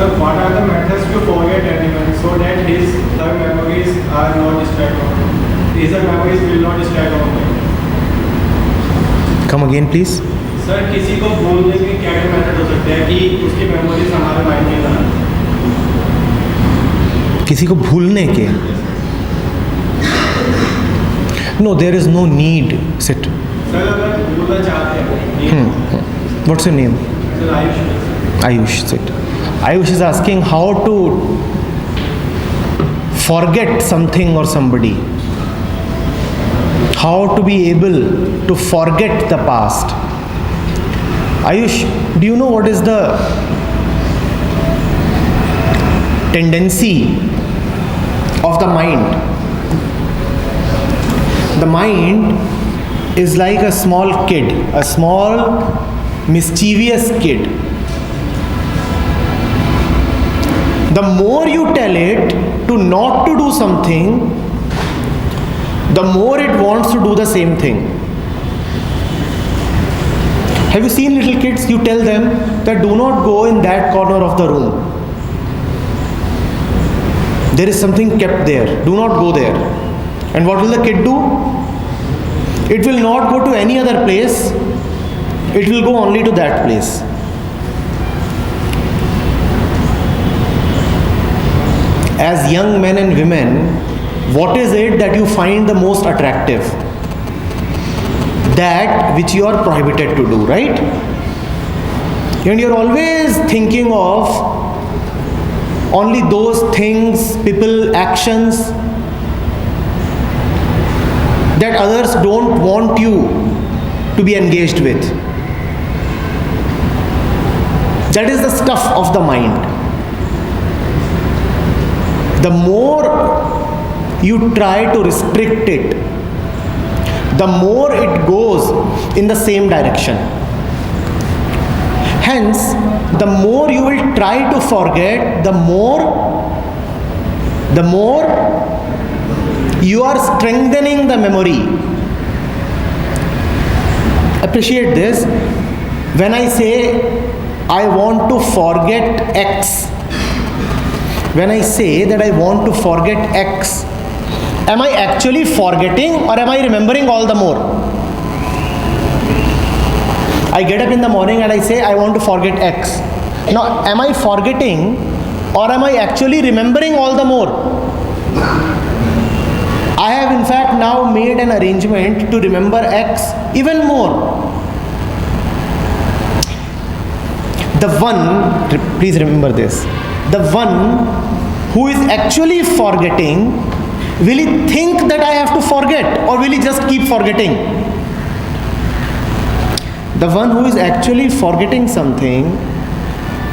Sir, what are the methods to forget anyone so that her memories are not distracted? His memories will not distract on him. Come again, please. Sir किसी को भूलने के क्या क्या method हो सकते हैं कि उसकी मेमोरीज हमारे माइंड में ना आए? किसी को भूलने के? No, there is no need. Sit. Sir अगर भूलना चाहते हैं What's your name? Sir Ayush Ayush, sit. Ayush is asking how to forget something or somebody. How to be able to forget the past. Ayush, do you know what is the tendency of the mind? The mind is like a small kid, a small mischievous kid. The more you tell it to not to do something, the more it wants to do the same thing. Have you seen little kids? You tell them that do not go in that corner of the room. There is something kept there. Do not go there. And what will the kid do? It will not go to any other place. It will go only to that place. As young men and women, what is it that you find the most attractive? That which you are prohibited to do, right? And you're always thinking of only those things, people, actions that others don't want you to be engaged with. That is the stuff of the mind. The more you try to restrict it, the more it goes in the same direction. Hence, the more you will try to forget, the more you are strengthening the memory. Appreciate this. When I say I want to forget X, when I say that I want to forget X, am I actually forgetting or am I remembering all the more? I get up in the morning and I say I want to forget X. Now, am I forgetting or am I actually remembering all the more? I have in fact now made an arrangement to remember X even more. The one, please remember this, the one who is actually forgetting, will he think that I have to forget or will he just keep forgetting? The one who is actually forgetting something,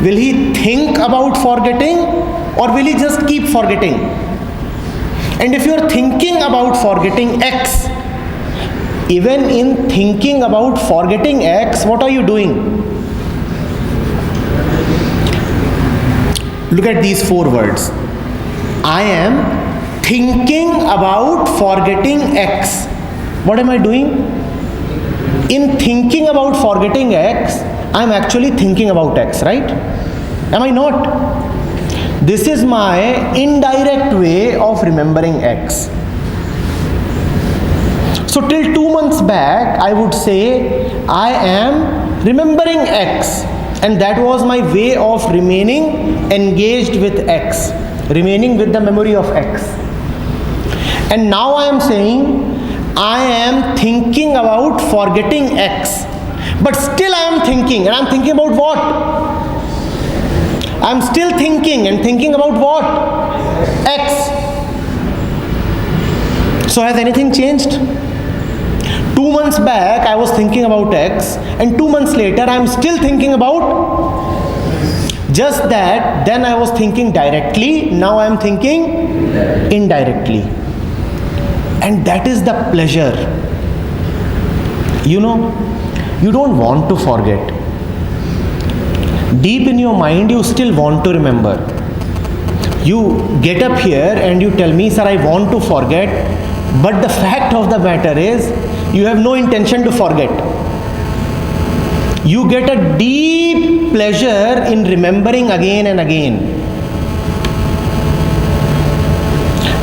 will he think about forgetting or will he just keep forgetting? And if you are thinking about forgetting X, even in thinking about forgetting X, what are you doing? Look at these 4 words. I am thinking about forgetting X. What am I doing? In thinking about forgetting X, I am actually thinking about X, right? Am I not? This is my indirect way of remembering X. So till 2 months back, I would say I am remembering X, and that was my way of remaining engaged with X, remaining with the memory of X. And now I am saying I am thinking about forgetting X, but still I am thinking, and I am thinking about what? I am still thinking and thinking about what? X. So has anything changed? 2 months back I was thinking about X, and 2 months later I am still thinking about, just that then I was thinking directly, now I am thinking indirectly. And that is the pleasure. You know, you don't want to forget. Deep in your mind you still want to remember. You get up here and you tell me, sir, I want to forget, but the fact of the matter is you have no intention to forget. You get a deep pleasure in remembering again and again.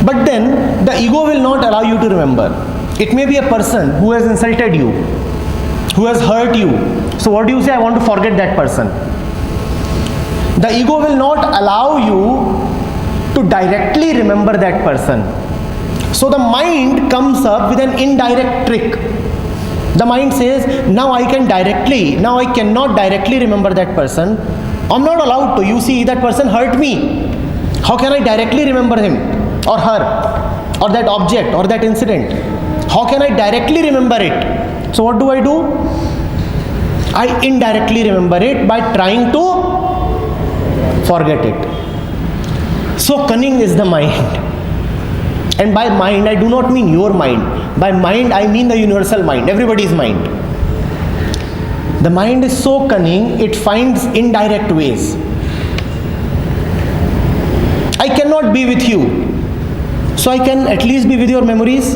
But then the ego will not allow you to remember. It may be a person who has insulted you, who has hurt you. So what do you say? I want to forget that person. The ego will not allow you to directly remember that person. So the mind comes up with an indirect trick. The mind says, now I cannot directly remember that person. I'm not allowed to. You see, that person hurt me. How can I directly remember him or her or that object or that incident? How can I directly remember it? So what do? I indirectly remember it by trying to forget it. So cunning is the mind. And by mind, I do not mean your mind. By mind, I mean the universal mind, everybody's mind. The mind is so cunning, it finds indirect ways. I cannot be with you, so I can at least be with your memories.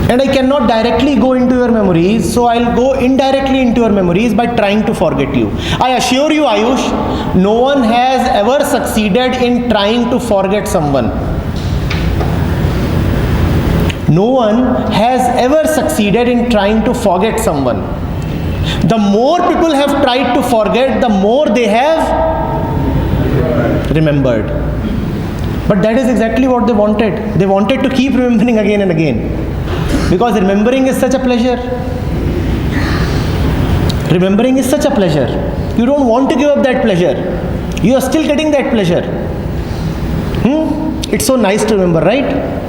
And I cannot directly go into your memories, so I'll go indirectly into your memories by trying to forget you. I assure you, Ayush, no one has ever succeeded in trying to forget someone. No one has ever succeeded in trying to forget someone. The more people have tried to forget, the more they have remembered. But that is exactly what they wanted. They wanted to keep remembering again and again. Because remembering is such a pleasure. Remembering is such a pleasure. You don't want to give up that pleasure. You are still getting that pleasure. It's so nice to remember, right?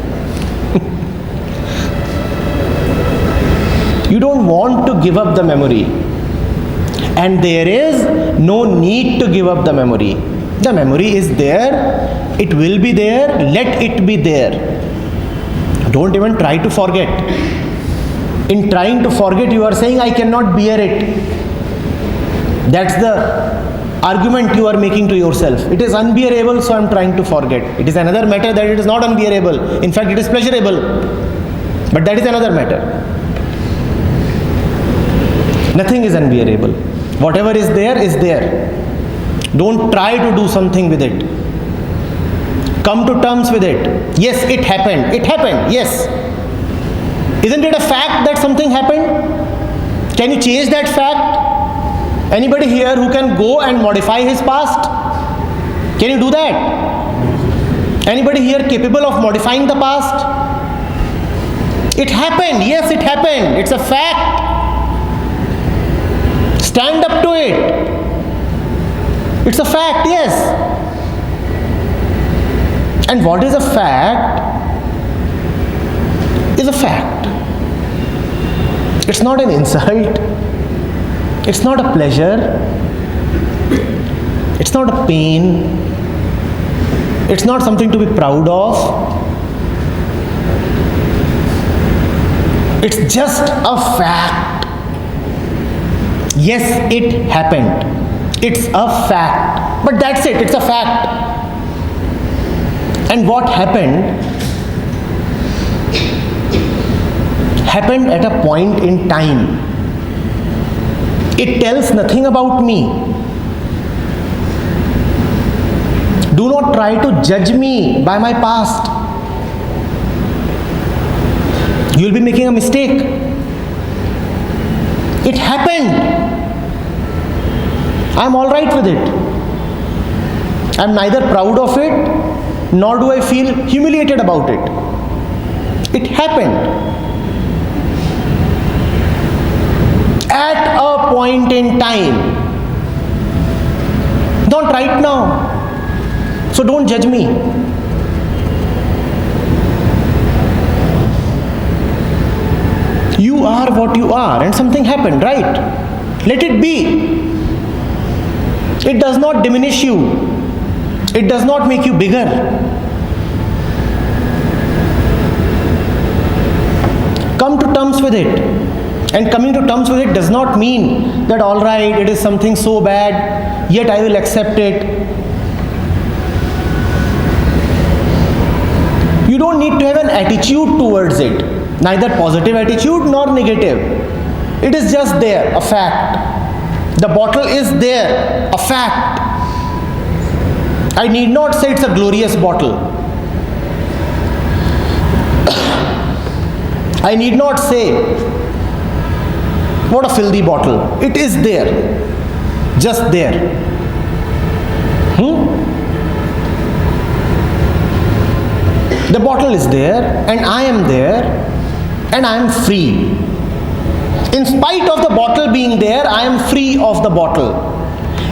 You don't want to give up the memory. And there is no need to give up the memory. The memory is there. It will be there. Let it be there. Don't even try to forget. In trying to forget, you are saying, I cannot bear it. That's the argument you are making to yourself. It is unbearable, so I am trying to forget. It is another matter that it is not unbearable. In fact, it is pleasurable. But that is another matter. Nothing is unbearable. Whatever is there is there. Don't try to do something with it. Come to terms with it. Yes, it happened. It happened. Yes. Isn't it a fact that something happened? Can you change that fact? Anybody here who can go and modify his past? Can you do that? Anybody here capable of modifying the past? It happened. Yes, it happened. It's a fact. Stand up to it. It's a fact, yes. And what is a fact is a fact. It's not an insult. It's not a pleasure. It's not a pain. It's not something to be proud of. It's just a fact. Yes, it happened. It's a fact. But that's it. It's a fact. And what happened at a point in time. It tells nothing about me. Do not try to judge me by my past. You will be making a mistake. It happened. I'm all right with it. I'm neither proud of it, nor do I feel humiliated about it. It happened. At a point in time. Not right now. So don't judge me. You are what you are, and something happened, right? Let it be. It does not diminish you. It does not make you bigger. Come to terms with it. And coming to terms with it does not mean that all right, it is something so bad, yet I will accept it. You don't need to have an attitude towards it. Neither positive attitude nor negative. It is just there, a fact. The bottle is there, a fact. I need not say it's a glorious bottle. I need not say, what a filthy bottle. It is there, just there. The bottle is there, and I am there, and I am free. In spite of the bottle being there, I am free of the bottle.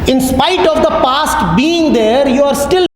In spite of the past being there, you are still